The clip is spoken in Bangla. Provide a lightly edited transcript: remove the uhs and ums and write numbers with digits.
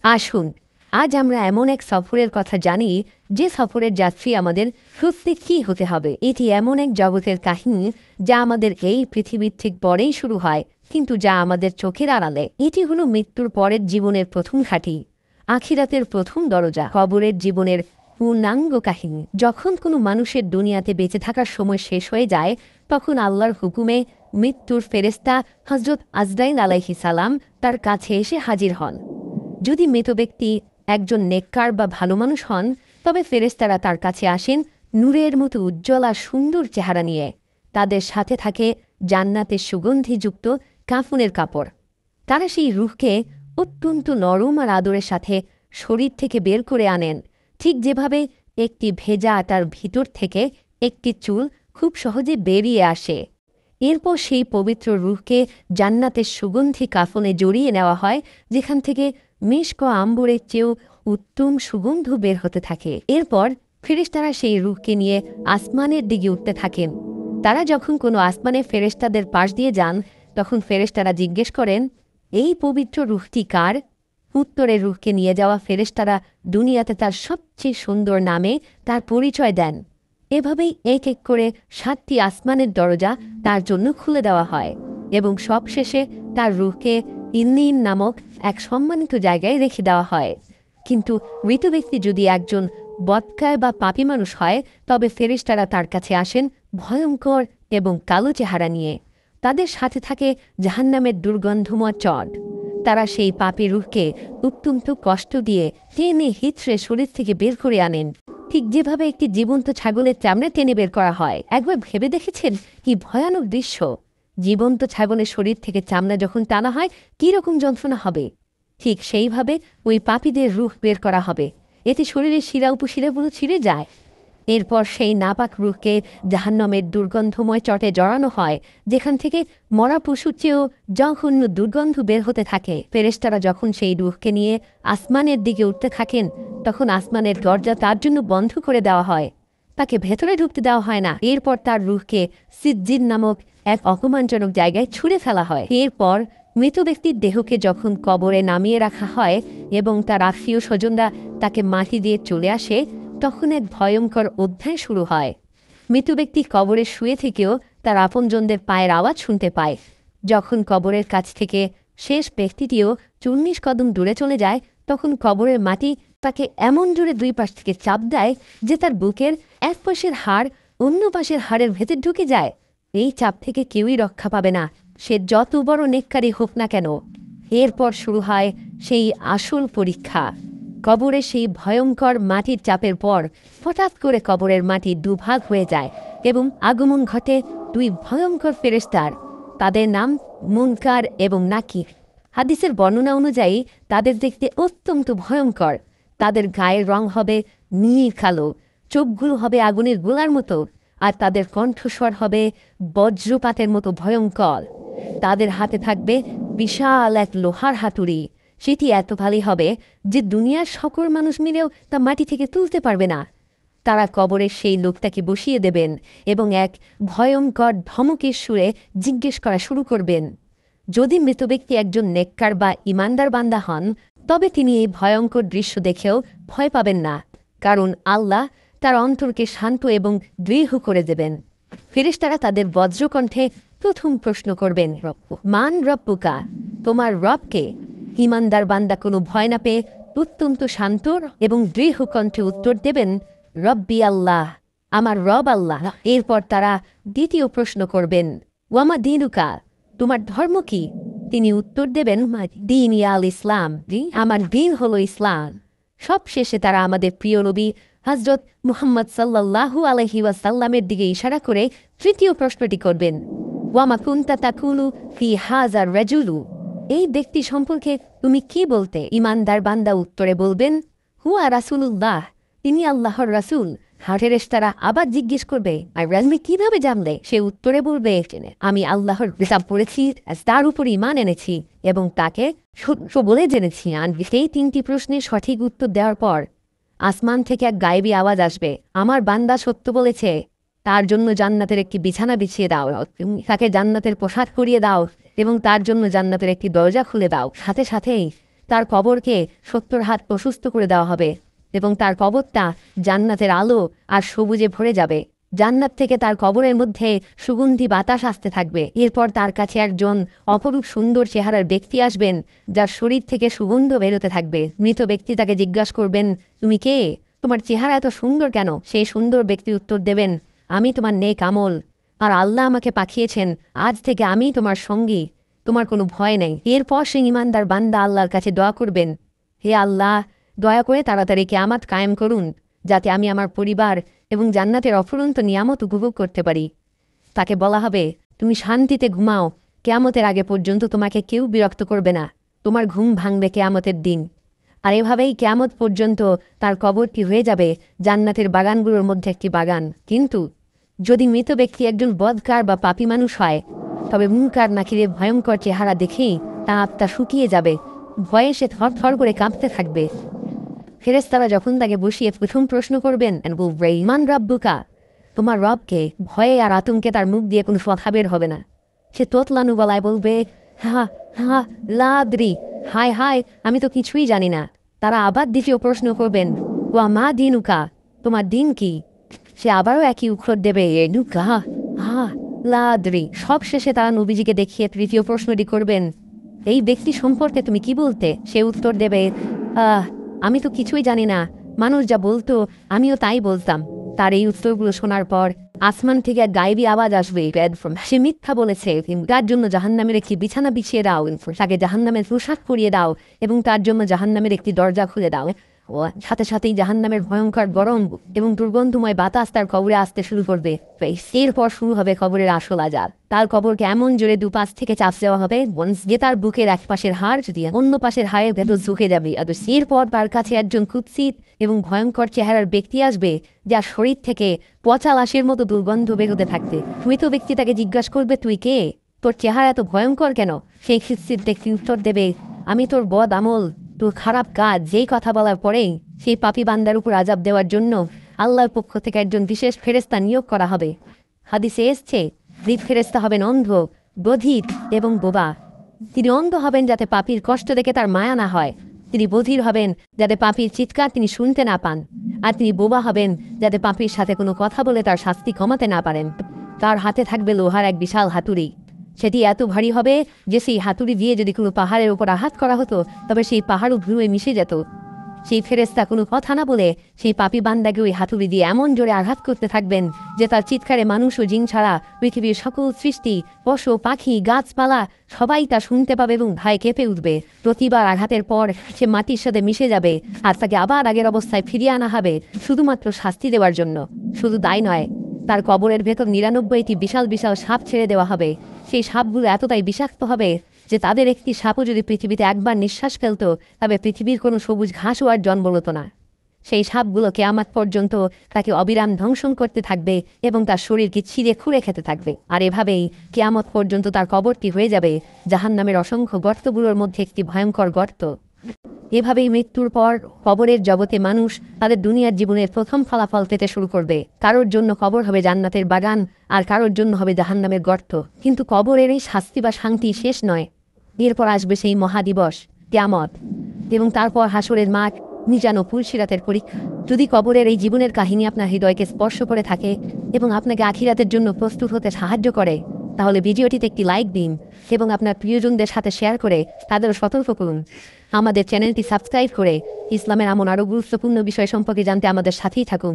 আসুন আজ আমরা এমন এক সফরের কথা জানি যে সফরের যাত্রী আমাদের সত্যি কী হতে হবে। এটি এমন এক জগতের কাহিনী যা আমাদের এই পৃথিবীর ঠিক পরেই শুরু হয়, কিন্তু যা আমাদের চোখের আড়ালে। এটি হলো মৃত্যুর পরের জীবনের প্রথম ঘাঁটি, আখিরাতের প্রথম দরজা, কবরের জীবনের পূর্ণাঙ্গ কাহিনী। যখন কোনো মানুষের দুনিয়াতে বেঁচে থাকার সময় শেষ হয়ে যায়, তখন আল্লাহর হুকুমে মৃত্যুর ফেরেশতা হযরত আজরাইল আলাইহিস সালাম তার কাছে এসে হাজির হন। যদি মৃত ব্যক্তি একজন নেককার বা ভালো মানুষ হন, তবে ফেরেশতারা তার কাছে আসেন নূরের মতো উজ্জ্বল আর সুন্দর চেহারা নিয়ে। তাদের সাথে থাকে জান্নাতের সুগন্ধিযুক্ত কাফনের কাপড়। তারা সেই রূহকে অত্যন্ত নরম আর আদরের সাথে শরীর থেকে বের করে আনেন, ঠিক যেভাবে একটি ভেজা আটার ভিতর থেকে একটি চুল খুব সহজে বেরিয়ে আসে। এরপর সেই পবিত্র রূহকে জান্নাতের সুগন্ধি কাফনে জড়িয়ে নেওয়া হয়, যেখান থেকে মিশক আম্বরের চেয়েও উত্তম সুগন্ধ বের হতে থাকে। এরপর ফেরেশতারা সেই রূহকে নিয়ে আসমানের দিকে উঠতে থাকেন। তারা যখন কোনো আসমানে ফেরেশতাদের পাশ দিয়ে যান, তখন ফেরেশতারা জিজ্ঞেস করেন, এই পবিত্র রূহটি কার? উত্তরে রূহকে নিয়ে যাওয়া ফেরেশতারা দুনিয়াতে তার সবচেয়ে সুন্দর নামে তার পরিচয় দেন। এভাবেই এক এক করে ৭টি আসমানের দরজা তার জন্য খুলে দেওয়া হয় এবং সবশেষে তার রূহকে ইল্লিয়িন নামক এক সম্মানিত জায়গায় রেখে দেওয়া হয়। কিন্তু মৃত ব্যক্তি যদি একজন বদকায় বা পাপী মানুষ হয়, তবে ফেরেশতারা তার কাছে আসেন ভয়ঙ্কর এবং কালো চেহারা নিয়ে। তাদের সাথে থাকে জাহান্নামের দুর্গন্ধময় চট। তারা সেই পাপী রূহকে অত্যন্ত কষ্ট দিয়ে টেনে হিঁচড়ে শরীর থেকে বের করে আনেন, ঠিক যেভাবে একটি জীবন্ত ছাগলের চামড়া টেনে বের করা হয়। একবার ভেবে দেখেছেন কি ভয়ানক দৃশ্য? জীবন্ত ছাগলের শরীর থেকে চামড়া যখন টানা হয় কী রকম যন্ত্রণা হবে? ঠিক সেইভাবে ওই পাপীদের রূহ বের করা হবে। এতে শরীরের শিরা উপশিরাগুলো ছিঁড়ে যায়। এরপর সেই নাপাক রূহকে জাহান্নামের দুর্গন্ধময় চটে জড়ানো হয়, যেখান থেকে মরা পশুর চেয়েও জঘন্য দুর্গন্ধ বের হতে থাকে। ফেরেশতারা যখন সেই রূহকে নিয়ে আসমানের দিকে উঠতে থাকেন, তখন আসমানের দরজা তার জন্য বন্ধ করে দেওয়া হয়। তাকে ভেতরে ঢুকতে দেওয়া হয় না। এরপর তার রূহকে সিজ্জিন নামক এক অপমানজনক জায়গায় ছুঁড়ে ফেলা হয়। এরপর মৃত ব্যক্তির দেহকে যখন কবরে নামিয়ে রাখা হয় এবং তার আত্মীয় স্বজনরা তাকে মাটি দিয়ে চলে আসে, তখন এক ভয়ঙ্কর অধ্যায় শুরু হয়। মৃত ব্যক্তি কবরে শুয়ে থেকেও তার আপনজনদের পায়ের আওয়াজ শুনতে পায়। যখন কবরের কাছ থেকে শেষ ব্যক্তিটিও ৪০ কদম দূরে চলে যায়, তখন কবরের মাটি তাকে এমন জোরে দুই পাশ থেকে চাপ দেয় যে তার বুকের এক পাশের হাড় অন্য পাশের হাড়ের ভেতর ঢুকে যায়। এই চাপ থেকে কেউই রক্ষা পাবে না, সে যত বড় নেককারী হোক না কেন। এরপর শুরু হয় সেই আসল পরীক্ষা। কবরে সেই ভয়ঙ্কর মাটির চাপের পর হঠাৎ করে কবরের মাটি দুভাগ হয়ে যায় এবং আগমন ঘটে দুই ভয়ঙ্কর ফেরেশতার। তাদের নাম মুনকার এবং নাকির। হাদিসের বর্ণনা অনুযায়ী তাদের দেখতে অত্যন্ত ভয়ঙ্কর। তাদের গায়ের রং হবে নীল কালো, চোখগুলো হবে আগুনের গোলার মতো, আর তাদের কণ্ঠস্বর হবে বজ্রপাতের মতো ভয়ঙ্কর। তাদের হাতে থাকবে বিশাল এক লোহার হাতুড়ি। সেটি এত ভারী হবে যে দুনিয়ার সকল মানুষ মিলেও তা মাটি থেকে তুলতে পারবে না। তারা কবরের সেই লোকটাকে বসিয়ে দেবেন এবং এক ভয়ঙ্কর ধমকের সুরে জিজ্ঞেস করা শুরু করবেন। যদি মৃত ব্যক্তি একজন নেককার বা ইমানদার বান্দা হন, তবে তিনি এই ভয়ঙ্কর দৃশ্য দেখেও ভয় পাবেন না, কারণ আল্লাহ তার অন্তরকে শান্ত এবং দৃঢ় করে দেবেন। ফেরেশতারা তাদের বজ্রকণ্ঠে প্রথম প্রশ্ন করবেন, মান রব্বুকা, তোমার রবকে? ইমানদার বান্দা কোনো ভয় না পেয়ে অত্যন্ত শান্ত এবং দৃঢ় কণ্ঠে উত্তর দেবেন, রব্বি আল্লাহ, আমার রব আল্লাহ। এরপর তারা দ্বিতীয় প্রশ্ন করবেন, ওয়ামা দিনুকা, তোমার ধর্ম কি? তিনি উত্তর দেবেন, দিন আল ইসলাম, আমার দিন হলো ইসলাম। সবশেষে তারা আমাদের প্রিয় নবী হযরত মুহাম্মদ সাল্লাল্লাহু আলাইহি ওয়াসাল্লামের দিকে ইশারা করে তৃতীয় প্রশ্নটি করবেন, ওয়ামা কুনতা তাকুলু ফি হাযার রাজুলু, এই ব্যক্তি সম্পর্কে তুমি কি বলতে? ইমানদার বান্দা উত্তরে বলবেন, হুয়া রাসূলুল্লাহ, তিনি আল্লাহর রাসূল। ফেরেশতারা আবার জিজ্ঞেস করবে, আর রাজমি কিভাবে জানলে? সে উত্তরে বলবে, আমি আল্লাহর কিতাব পড়েছি, তার উপর ঈমান এনেছি এবং তাকে সত্য বলে জেনেছি। আর সেই ৩টি প্রশ্নের সঠিক উত্তর দেওয়ার পর আসমান থেকে এক গায়েবী আওয়াজ আসবে, আমার বান্দা সত্য বলেছে, তার জন্য জান্নাতের একটি বিছানা বিছিয়ে দাও, তাকে জান্নাতের পোশাক পরিয়ে দাও এবং তার জন্য জান্নাতের একটি দরজা খুলে দাও। সাথে সাথেই তার কবরকে 70 হাত প্রশস্ত করে দেওয়া হবে এবং তার কবরটা জান্নাতের আলো আর সবুজে ভরে যাবে। জান্নাত থেকে তার কবরের মধ্যে সুগন্ধি বাতাস আসতে থাকবে। এরপর তার কাছে একজন অপরূপ সুন্দর চেহারার ব্যক্তি আসবেন, যার শরীর থেকে সুগন্ধ বেরোতে থাকবে। মৃত ব্যক্তি তাকে জিজ্ঞাসা করবেন, তুমি কে? তোমার চেহারা এত সুন্দর কেন? সেই সুন্দর ব্যক্তি উত্তর দেবেন, আমি তোমার নেক আমল, আর আল্লাহ আমাকে পাঠিয়েছেন, আজ থেকে আমি তোমার সঙ্গী, তোমার কোনো ভয় নেই। এরপর সে ইমানদার বান্দা আল্লাহর কাছে দোয়া করবেন, হে আল্লাহ, দয়া করে তাড়াতাড়ি কিয়ামত কায়েম করুন, যাতে আমি আমার পরিবার এবং জান্নাতের অফুরন্ত নিয়ামত উপভোগ করতে পারি। তাকে বলা হবে, তুমি শান্তিতে ঘুমাও, কিয়ামতের আগে পর্যন্ত তোমাকে কেউ বিরক্ত করবে না, তোমার ঘুম ভাঙবে কিয়ামতের দিন। আর এভাবেই কিয়ামত পর্যন্ত তার কবরটি হয়ে যাবে জান্নাতের বাগানগুলোর মধ্যে একটি বাগান। কিন্তু যদি মৃত ব্যক্তি একজন বদকার বা পাপী মানুষ হয়, তবে মুনকার নাকিরের ভয়ঙ্কর চেহারা দেখেই তা আত্মা শুকিয়ে যাবে, ভয়ে সে থরথর করে কাঁপতে থাকবে। ফেরেশতারা যখন তাকে বসিয়ে প্রথম প্রশ্ন করবেন, মান রাব্বুকা, তোমার রবকে, ভয়ে আর আতঙ্কে তার মুখ দিয়ে কোনো কথা বের হবে না। সে তোতলানু গলায় বলবে, হা হা লাদ্রি, হায় হায়, আমি তো কিছুই জানি না। তারা আবার দ্বিতীয় প্রশ্ন করবেন, ওয়া মা দিনুকা, তোমার দিন কি? সে আবারও একই উত্তর দেবে, নুকা হা লাদ্রি। সব শেষে তারা নবীজিকে দেখিয়ে তৃতীয় প্রশ্নটি করবেন, এই ব্যক্তি সম্পর্কে তুমি কি বলতে? সে উত্তর দেবে, আমি তো কিছুই জানি না, মানুষ যা বলতো আমিও তাই বলতাম। তার এই উত্তরগুলো শোনার পর আসমান থেকে এক গায়েবী আওয়াজ আসবে, সে মিথ্যা বলেছে, তার জন্য জাহান্নামের একটি বিছানা বিছিয়ে দাও, তাকে জাহান্নামের পোশাক পরিয়ে দাও এবং তার জন্য জাহান্নামের একটি দরজা খুলে দাও। ও সাথে সাথেই জাহান্নামের ভয়ঙ্কর গরম এবং দুর্গন্ধময় বাতাস তার কবরে আসতে শুরু করবে। এরপর শুরু হবে কবরের আসল আযাব। তার কবরকে এমন জোরে দুপাশ থেকে চাপ দেওয়া হবে যে তার বুকের এক পাশের হাড় দিয়ে অন্য পাশের হাড়ের ভেতর ঝুঁকে যাবে। আর এরপর তার কাছে একজন কুৎসিত এবং ভয়ঙ্কর চেহারার ব্যক্তি আসবে, যার শরীর থেকে পচা লাশের মতো দুর্গন্ধ বেরোতে থাকবে। মৃত ব্যক্তি তাকে জিজ্ঞাসা করবে, তুই কে? তোর চেহারা এত ভয়ঙ্কর কেন? সেই কুৎসিত ব্যক্তি উত্তর দেবে, আমি তোর বদ আমল, তোর খারাপ কাজ। যেই কথা বলার পরেই সেই পাপী বান্দার উপর আযাব দেওয়ার জন্য আল্লাহর পক্ষ থেকে একজন বিশেষ ফেরেশতা নিয়োগ করা হবে। হাদিসে এসছে, ফেরেশতা হবেন অন্ধ, বধির এবং বোবা। তিনি অন্ধ হবেন যাতে পাপীর কষ্ট দেখে তার মায়া না হয়, তিনি বধির হবেন যাতে পাপীর চিৎকার তিনি শুনতে না পান, আর তিনি বোবা হবেন যাতে পাপীর সাথে কোনো কথা বলে তার শাস্তি কমাতে না পারেন। তার হাতে থাকবে লোহার এক বিশাল হাতুড়ি। সেটি এত ভারী হবে যে সেই হাতুড়ি দিয়ে যদি কোনো পাহাড়ের উপর আঘাত করা হতো তবে সেই পাহাড়ও ধুয়ে মিশে যেত। সেই ফেরেশতা কোনো কথা না বলে সেই পাপী বান্দাকে ওই হাতুড়ি দিয়ে এমন জোরে আঘাত করতে থাকবেন যে তার চিৎকারে মানুষ ও জিন ছাড়া পৃথিবীর সকল সৃষ্টি, পশু পাখি গাছপালা সবাই তা শুনতে পাবে এবং ভয়ে কেঁপে উঠবে। প্রতিবার আঘাতের পর সে মাটির সাথে মিশে যাবে আর তাকে আবার আগের অবস্থায় ফিরিয়ে আনা হবে শুধুমাত্র শাস্তি দেওয়ার জন্য। শুধু তাই নয়, তার কবরের ভেতর 99টি বিশাল বিশাল সাপ ছেড়ে দেওয়া হবে। সেই সাপগুলো এতটাই বিষাক্ত হবে যে তাদের একটি সাপও যদি পৃথিবীতে একবার নিঃশ্বাস ফেলত তবে পৃথিবীর কোনো সবুজ ঘাসও আর জন্ম হতো না। সেই সাপগুলো কিয়ামত পর্যন্ত তাকে অবিরাম ধ্বংসন করতে থাকবে এবং তার শরীরকে ছিঁড়ে খুঁড়ে খেতে থাকবে। আর এভাবেই কিয়ামত পর্যন্ত তার কবরটি হয়ে যাবে জাহান্নামের অসংখ্য গর্তগুলোর মধ্যে একটি ভয়ঙ্কর গর্ত। এভাবেই মৃত্যুর পর কবরের জগতে মানুষ তাদের দুনিয়ার জীবনের প্রথম ফলাফল পেতে শুরু করবে। কারোর জন্য কবর হবে জান্নাতের বাগান, আর কারোর জন্য হবে জাহান্নামের গর্ত। কিন্তু কবরের এই শাস্তি বা শান্তি শেষ নয়। এরপর আসবে সেই মহাদিবস কিয়ামত এবং তারপর হাসরের মাঠ, মিজান ও পুলসিরাতের পরীক্ষা। যদি কবরের এই জীবনের কাহিনী আপনার হৃদয়কে স্পর্শ করে থাকে এবং আপনাকে আখিরাতের জন্য প্রস্তুত হতে সাহায্য করে, তাহলে ভিডিওটিতে একটি লাইক দিন এবং আপনার প্রিয়জনদের সাথে শেয়ার করে তাদেরও সতর্ক করুন। আমাদের চ্যানেলটি সাবস্ক্রাইব করে ইসলামের এমন আরও গুরুত্বপূর্ণ বিষয় সম্পর্কে জানতে আমাদের সাথেই থাকুন।